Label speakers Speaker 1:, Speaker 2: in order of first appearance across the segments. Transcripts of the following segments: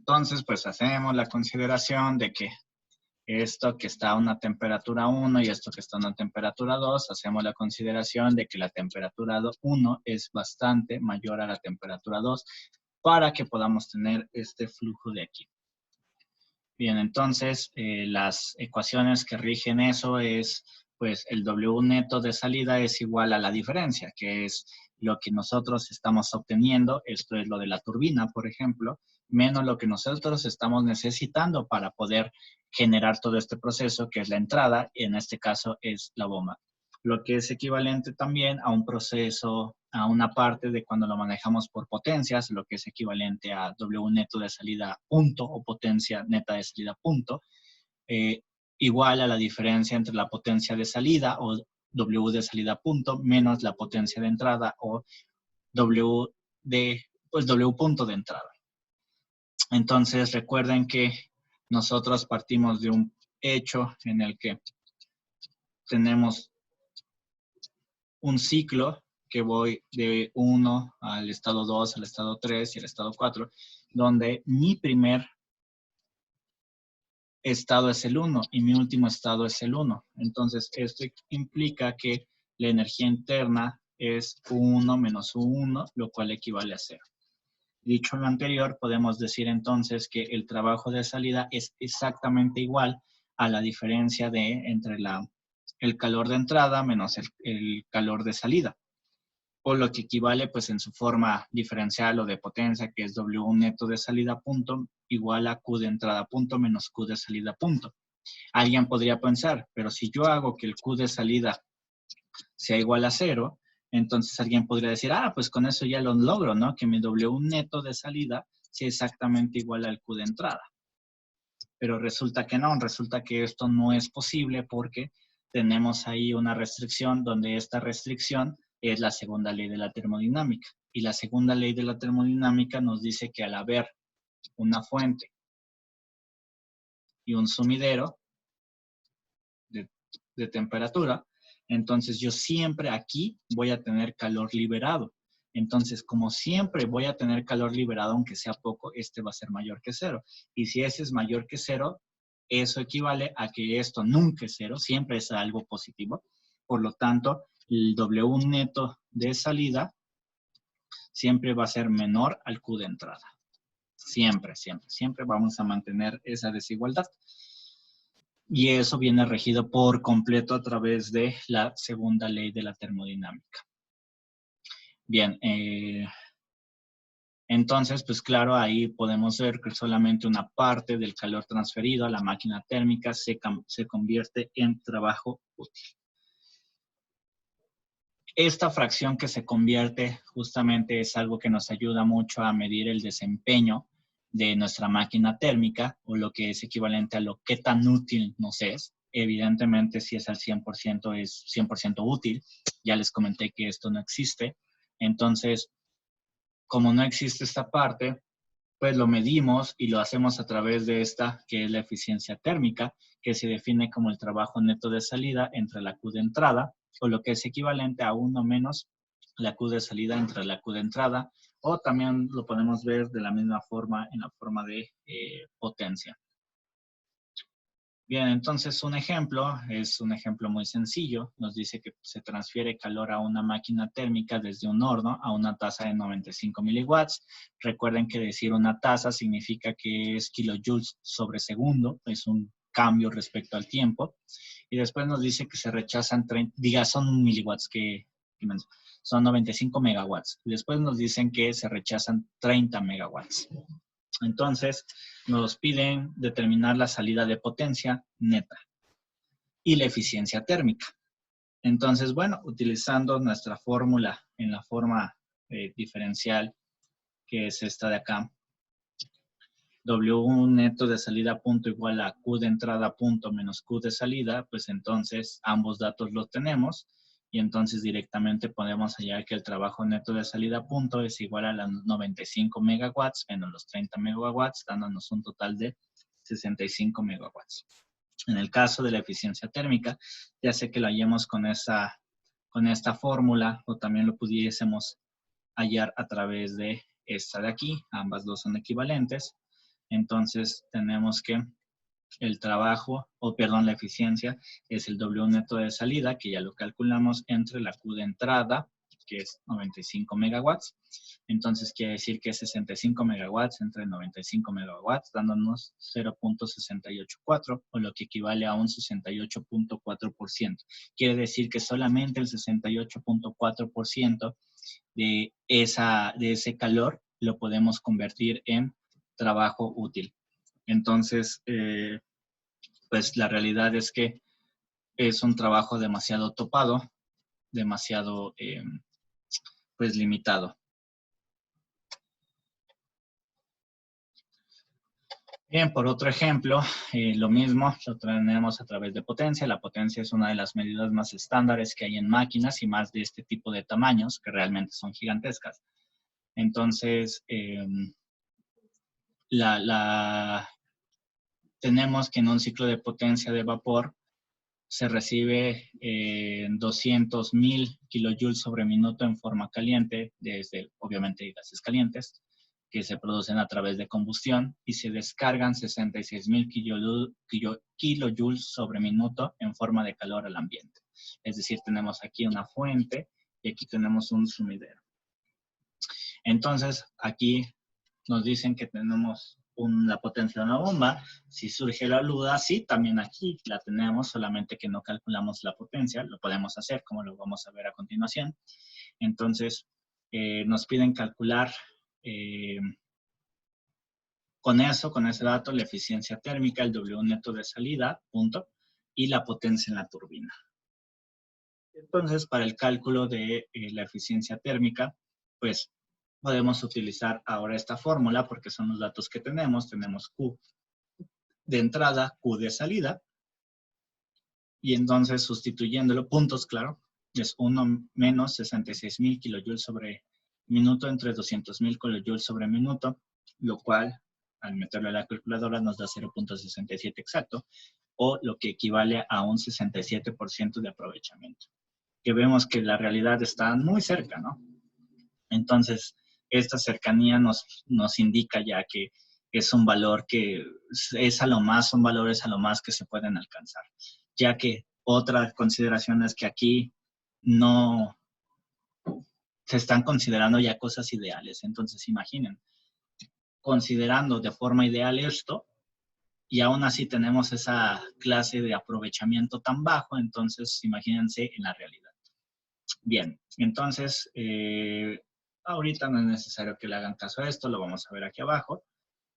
Speaker 1: Entonces, pues hacemos la consideración de que esto que está a una temperatura 1 y esto que está a una temperatura 2, hacemos la consideración de que la temperatura 1 es bastante mayor a la temperatura 2 para que podamos tener este flujo de aquí. Bien, entonces las ecuaciones que rigen eso es, pues el W neto de salida es igual a la diferencia, que es lo que nosotros estamos obteniendo, esto es lo de la turbina, por ejemplo, menos lo que nosotros estamos necesitando para poder generar todo este proceso, que es la entrada, y en este caso es la bomba. Lo que es equivalente también a un proceso, a una parte de cuando lo manejamos por potencias, lo que es equivalente a W neto de salida punto o potencia neta de salida punto, igual a la diferencia entre la potencia de salida o W de salida punto menos la potencia de entrada o W punto de entrada. Entonces recuerden que nosotros partimos de un hecho en el que tenemos un ciclo que voy de 1 al estado 2, al estado 3 y al estado 4, donde mi primer estado es el 1 y mi último estado es el 1. Entonces, esto implica que la energía interna es 1 menos 1, lo cual equivale a 0. Dicho lo anterior, podemos decir entonces que el trabajo de salida es exactamente igual a la diferencia entre el calor de entrada menos el calor de salida. O lo que equivale pues en su forma diferencial o de potencia, que es W neto de salida punto igual a Q de entrada punto menos Q de salida punto. Alguien podría pensar, pero si yo hago que el Q de salida sea igual a 0, entonces alguien podría decir, pues con eso ya lo logro, ¿no? Que mi W neto de salida sea exactamente igual al Q de entrada. Pero resulta que no, resulta que esto no es posible porque tenemos ahí una restricción donde esta restricción es la segunda ley de la termodinámica. Y la segunda ley de la termodinámica nos dice que al haber una fuente y un sumidero de temperatura, entonces yo siempre aquí voy a tener calor liberado. Entonces, como siempre voy a tener calor liberado, aunque sea poco, este va a ser mayor que 0. Y si ese es mayor que 0, eso equivale a que esto nunca es 0, siempre es algo positivo. Por lo tanto, el W neto de salida siempre va a ser menor al Q de entrada. Siempre, siempre, siempre vamos a mantener esa desigualdad. Y eso viene regido por completo a través de la segunda ley de la termodinámica. Bien, entonces, pues claro, ahí podemos ver que solamente una parte del calor transferido a la máquina térmica se convierte en trabajo útil. Esta fracción que se convierte justamente es algo que nos ayuda mucho a medir el desempeño de nuestra máquina térmica, o lo que es equivalente a lo que tan útil nos es. Evidentemente, si es al 100%, es 100% útil. Ya les comenté que esto no existe. Entonces, como no existe esta parte, pues lo medimos y lo hacemos a través de esta, que es la eficiencia térmica, que se define como el trabajo neto de salida entre la Q de entrada, o lo que es equivalente a 1 menos la Q de salida entre la Q de entrada, o también lo podemos ver de la misma forma en la forma de potencia. Bien, entonces un ejemplo, es un ejemplo muy sencillo. Nos dice que se transfiere calor a una máquina térmica desde un horno a una tasa de 95 miliwatts. Recuerden que decir una tasa significa que es kilojoules sobre segundo, es un cambio respecto al tiempo. Y después nos dice que se rechazan, son miliwatts, son 95 megawatts. Y después nos dicen que se rechazan 30 megawatts. Entonces, nos piden determinar la salida de potencia neta y la eficiencia térmica. Entonces, bueno, utilizando nuestra fórmula en la forma diferencial, que es esta de acá, W neto de salida punto igual a Q de entrada punto menos Q de salida, pues entonces ambos datos los tenemos. Y entonces directamente podemos hallar que el trabajo neto de salida punto es igual a los 95 megawatts menos los 30 megawatts, dándonos un total de 65 megawatts. En el caso de la eficiencia térmica, ya sé que lo hallemos con esta fórmula, o también lo pudiésemos hallar a través de esta de aquí. Ambas dos son equivalentes. Entonces tenemos que el trabajo, la eficiencia es el W neto de salida, que ya lo calculamos, entre la Q de entrada, que es 95 megawatts. Entonces quiere decir que es 65 megawatts entre 95 megawatts, dándonos 0.684, o lo que equivale a un 68.4%. Quiere decir que solamente el 68.4% de ese calor lo podemos convertir en trabajo útil. Entonces, pues la realidad es que es un trabajo demasiado topado, demasiado, pues, limitado. Bien, por otro ejemplo, lo mismo lo tenemos a través de potencia. La potencia es una de las medidas más estándares que hay en máquinas y más de este tipo de tamaños, que realmente son gigantescas. Entonces, tenemos que en un ciclo de potencia de vapor se recibe 200,000 kilojoules sobre minuto en forma caliente, desde obviamente gases calientes, que se producen a través de combustión, y se descargan 66,000 kilojoules sobre minuto en forma de calor al ambiente. Es decir, tenemos aquí una fuente y aquí tenemos un sumidero. Entonces, aquí nos dicen que tenemos la potencia de una bomba. Si surge la duda, sí, también aquí la tenemos, solamente que no calculamos la potencia. Lo podemos hacer, como lo vamos a ver a continuación. Entonces, nos piden calcular con ese dato, la eficiencia térmica, el W neto de salida, punto, y la potencia en la turbina. Entonces, para el cálculo de la eficiencia térmica, pues podemos utilizar ahora esta fórmula porque son los datos que tenemos. Tenemos Q de entrada, Q de salida, y entonces sustituyéndolo, puntos, claro, es 1 menos 66,000 kilojoules sobre minuto entre 200,000 kilojoules sobre minuto, lo cual, al meterlo en la calculadora, nos da 0.67 exacto, o lo que equivale a un 67% de aprovechamiento. Que vemos que la realidad está muy cerca, ¿no? Entonces, esta cercanía nos indica ya que es un valor que es a lo más, son valores a lo más que se pueden alcanzar. Ya que otra consideración es que aquí no se están considerando ya cosas ideales. Entonces, imaginen, considerando de forma ideal esto, y aún así tenemos esa clase de aprovechamiento tan bajo, entonces imagínense en la realidad. Bien, entonces, ahorita no es necesario que le hagan caso a esto, lo vamos a ver aquí abajo,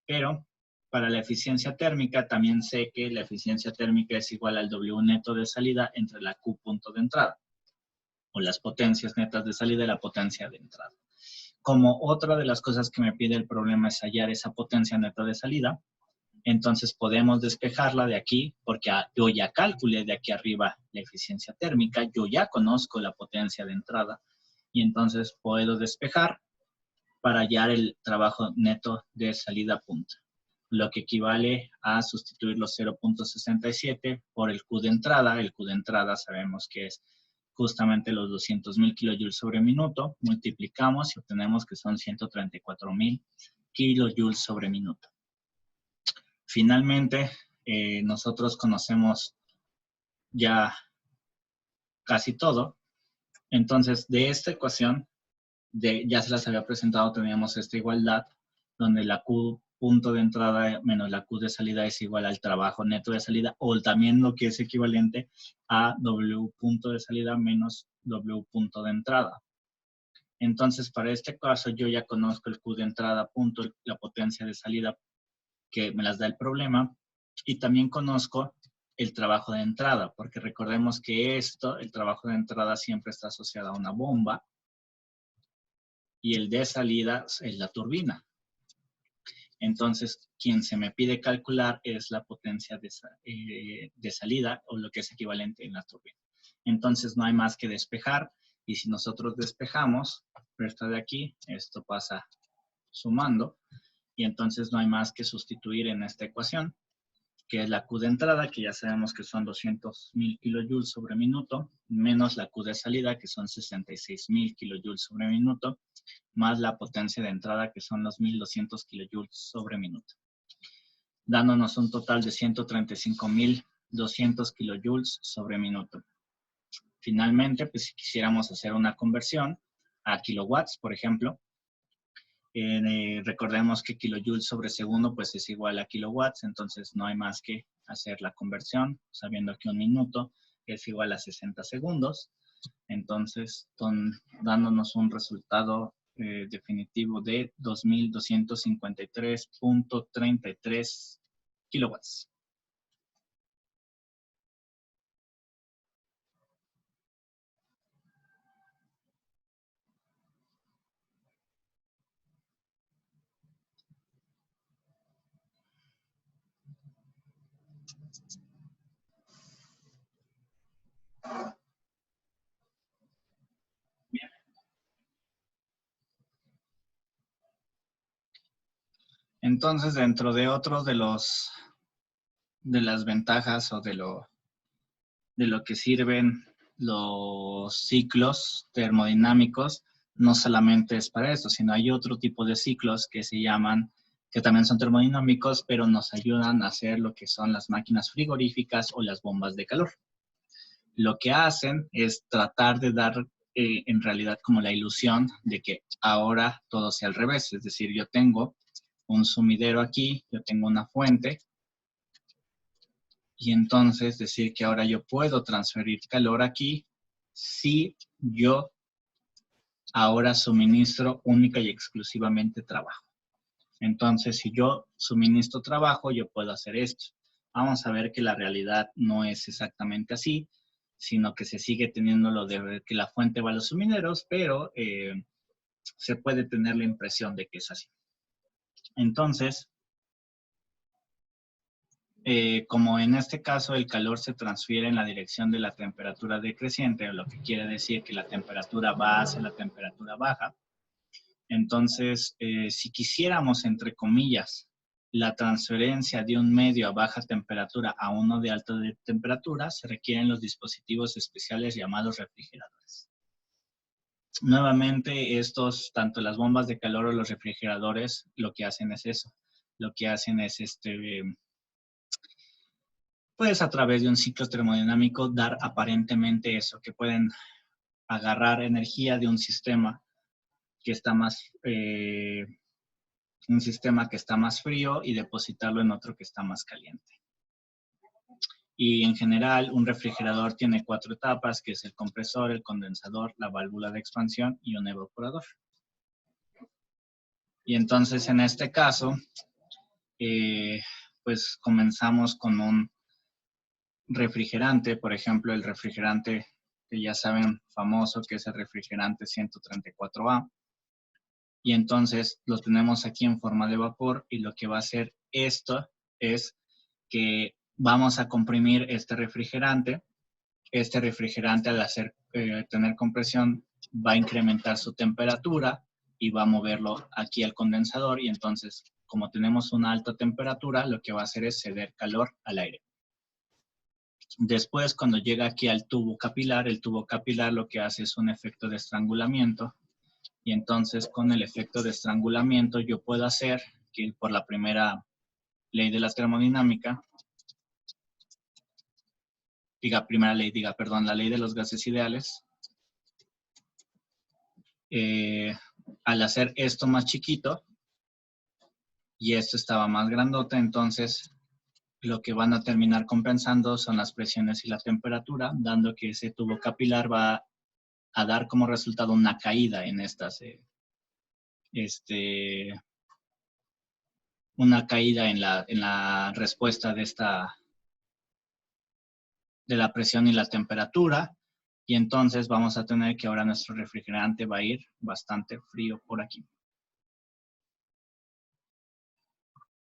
Speaker 1: pero para la eficiencia térmica también sé que la eficiencia térmica es igual al W neto de salida entre la Q punto de entrada, o las potencias netas de salida y la potencia de entrada. Como otra de las cosas que me pide el problema es hallar esa potencia neta de salida, entonces podemos despejarla de aquí, porque yo ya calculé de aquí arriba la eficiencia térmica, yo ya conozco la potencia de entrada, y entonces puedo despejar para hallar el trabajo neto de salida punta, lo que equivale a sustituir los 0.67 por el Q de entrada. El Q de entrada sabemos que es justamente los 200,000 kilojoules sobre minuto, multiplicamos y obtenemos que son 134,000 kilojoules sobre minuto. Finalmente, nosotros conocemos ya casi todo. Entonces, de esta ecuación, ya se las había presentado, teníamos esta igualdad, donde la Q punto de entrada menos la Q de salida es igual al trabajo neto de salida, o también lo que es equivalente a W punto de salida menos W punto de entrada. Entonces, para este caso, yo ya conozco el Q de entrada punto, la potencia de salida, que me las da el problema, y también conozco el trabajo de entrada, porque recordemos que el trabajo de entrada siempre está asociado a una bomba, y el de salida es la turbina. Entonces, quien se me pide calcular es la potencia de salida, o lo que es equivalente en la turbina. Entonces, no hay más que despejar, y si nosotros despejamos, esto de aquí, esto pasa sumando, y entonces no hay más que sustituir en esta ecuación, que es la Q de entrada, que ya sabemos que son 200,000 kilojoules sobre minuto, menos la Q de salida, que son 66,000 kilojoules sobre minuto, más la potencia de entrada, que son los 1,200 kilojoules sobre minuto. dándonos un total de 135.200 kilojoules sobre minuto. Finalmente, pues si quisiéramos hacer una conversión a kilowatts, por ejemplo, recordemos que kilojoules sobre segundo pues es igual a kilowatts, entonces no hay más que hacer la conversión, sabiendo que un minuto es igual a 60 segundos. Entonces, dándonos un resultado definitivo de 2.253.33 kilowatts. Bien. Entonces, dentro de otros de las ventajas o de lo que sirven los ciclos termodinámicos, no solamente es para eso, sino hay otro tipo de ciclos que se llaman, que también son termodinámicos, pero nos ayudan a hacer lo que son las máquinas frigoríficas o las bombas de calor. Lo que hacen es tratar de dar en realidad como la ilusión de que ahora todo sea al revés, es decir, yo tengo un sumidero aquí, yo tengo una fuente, y entonces decir que ahora yo puedo transferir calor aquí si yo ahora suministro única y exclusivamente trabajo. Entonces, si yo suministro trabajo, yo puedo hacer esto. Vamos a ver que la realidad no es exactamente así, sino que se sigue teniendo lo de que la fuente va a los sumideros, pero se puede tener la impresión de que es así. Entonces, como en este caso el calor se transfiere en la dirección de la temperatura decreciente, lo que quiere decir que la temperatura va hacia la temperatura baja, entonces si quisiéramos, entre comillas, la transferencia de un medio a baja temperatura a uno de alta temperatura, se requieren los dispositivos especiales llamados refrigeradores. Nuevamente, tanto las bombas de calor o los refrigeradores, lo que hacen es eso. Lo que hacen es pues a través de un ciclo termodinámico dar aparentemente eso, que pueden agarrar energía de un sistema que está más, frío y depositarlo en otro que está más caliente. Y en general, un refrigerador tiene 4 etapas, que es el compresor, el condensador, la válvula de expansión y un evaporador. Y entonces, en este caso, pues comenzamos con un refrigerante, por ejemplo, el refrigerante que ya saben famoso, que es el refrigerante 134A. Y entonces lo tenemos aquí en forma de vapor y lo que va a hacer esto es que vamos a comprimir este refrigerante. Este refrigerante al tener compresión va a incrementar su temperatura y va a moverlo aquí al condensador y entonces como tenemos una alta temperatura lo que va a hacer es ceder calor al aire. Después, cuando llega aquí al tubo capilar, el tubo capilar lo que hace es un efecto de estrangulamiento. Y entonces, con el efecto de estrangulamiento, yo puedo hacer que por la primera ley de la termodinámica, la ley de los gases ideales, al hacer esto más chiquito y esto estaba más grandote, entonces lo que van a terminar compensando son las presiones y la temperatura, dando que ese tubo capilar va a dar como resultado una caída en una caída en la respuesta de la presión y la temperatura, y entonces vamos a tener que ahora nuestro refrigerante va a ir bastante frío por aquí.